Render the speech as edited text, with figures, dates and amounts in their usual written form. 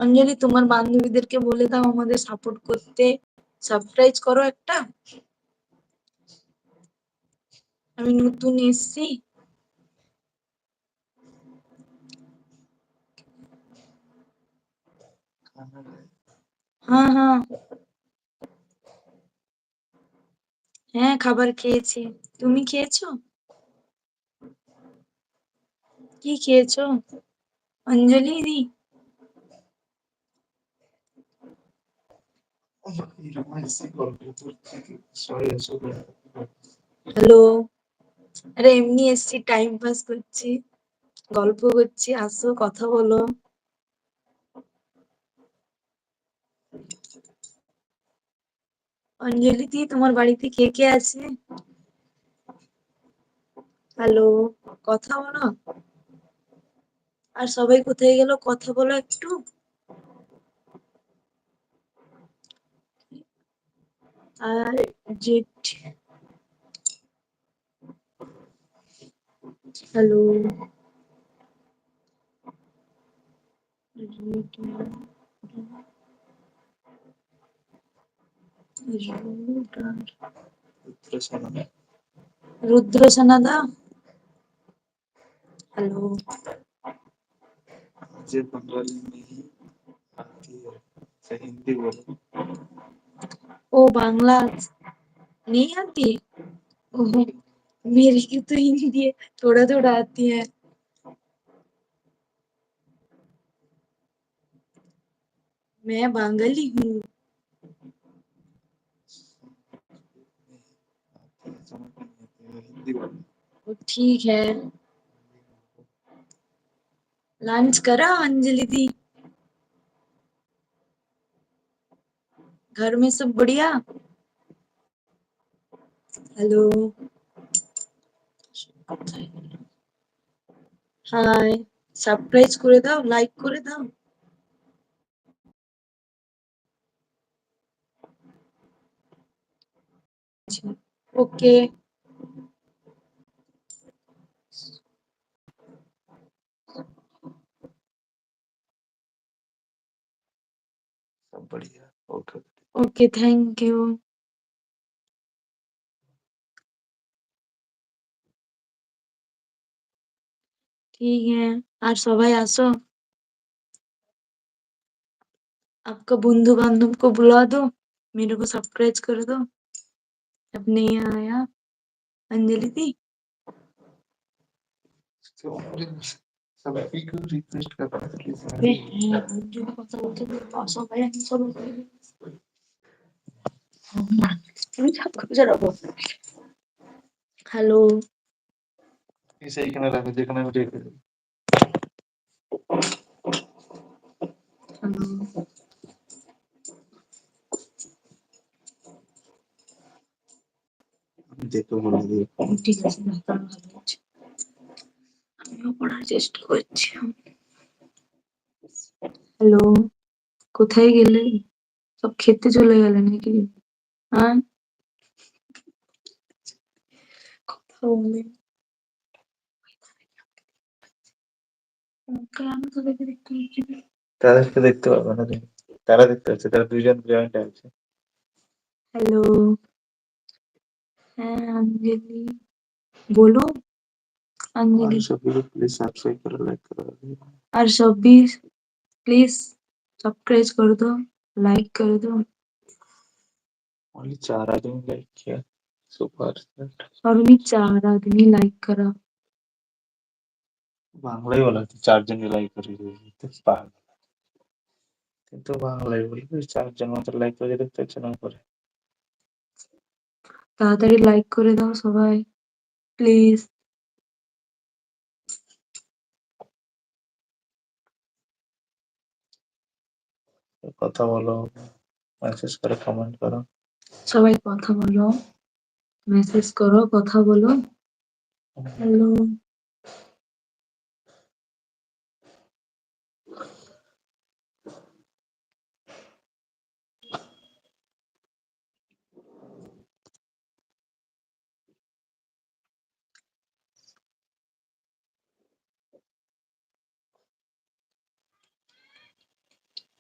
অঞ্জলি, তোমার বান্ধবীদেরকে বলে দাও আমাদের সাপোর্ট করতে। সারপ্রাইজ করো একটা। আমি নতুন এসছি। হ্যাঁ হ্যাঁ হ্যাঁ, খাবার খেয়েছি। তুমি খেয়েছো? কি খেয়েছো অঞ্জলি দি? হ্যালো। আরে এমনি এসছি, টাইম পাস করছি, গল্প করছি, আসো কথা বলো। অঞ্জলি দি, তোমার বাড়িতে কে কে আছে? হ্যালো, কথা বলো। আর সবাই কোথায় গেল, কথা বলো একটু। আর জেঠ। হ্যালো। रुद्र सनादा। हेलो। मुझे बंगाली नहीं आती है, से हिंदी बोलो। ओ बांग्ला नहीं आती? ओहो, मेरी की तो हिंदी है, थोड़ा थोड़ा आती है। मैं बंगाली हूँ। ठीक है। लंच करा अंजलि दी? घर में सब बढ़िया? हेलो। हाय। সাবস্ক্রাইব করে দাও, লাইক করে দাও। ওকে। सब बढ़िया। Okay okay, thank you. ठीक है। আর সবাই আসো। आपका बंधु बांधव को बुला दो, मेरे को सब्सक्राइब कर दो। अब नहीं आया अंजलि दी। सभी को रिक्वेस्ट कर रहा है जो কথা বলতে সবাই আমি সব তুমি সব খুঁজে রাখো। হ্যালো। সেইখানে রাখো যেখানে আমি রেখে দেবো। হ্যালো। দেখো বলে দিই। ঠিক আছে, ভালো আছে। আমিও পড়ার চেষ্টা করছি। হ্যালো। কোথায় গেলে? সব খেতে চলে গেলে নাকি? হ্যাঁ, কথা বলে। ওকে, আমি তো দেখে দেখতে পাচ্ছি না। তাদেরকে দেখতে পাবো না তুমি। তারা দেখতে পাচ্ছে, তারা দুইজন জয়েন্ট আছে। হ্যালো। হ্যাঁ अंजलि, बोलो। अंजलि, और सभी लोग प्लीज सब्सक्राइब करो, लाइक करो। और सभी प्लीज सब्सक्राइब कर दो, लाइक कर दो। ओनली 4 आदमी लाइक किया, सुपर। और भी 4 आदमी लाइक करा। বাংলাই বলা হচ্ছে 4 জন লাইক করে দিয়েছে পাগল। কিন্তু বাংলায় বলবি 4 জন মাত্র লাইক করে দেখতে হচ্ছে না করে। তাড়াতাড়ি লাইক করে দাও সবাই, প্লিজ। কথা বলো, মেসেজ করে কমেন্ট করো। সবাই কথা বলো, মেসেজ করো, কথা বলো। হ্যালো।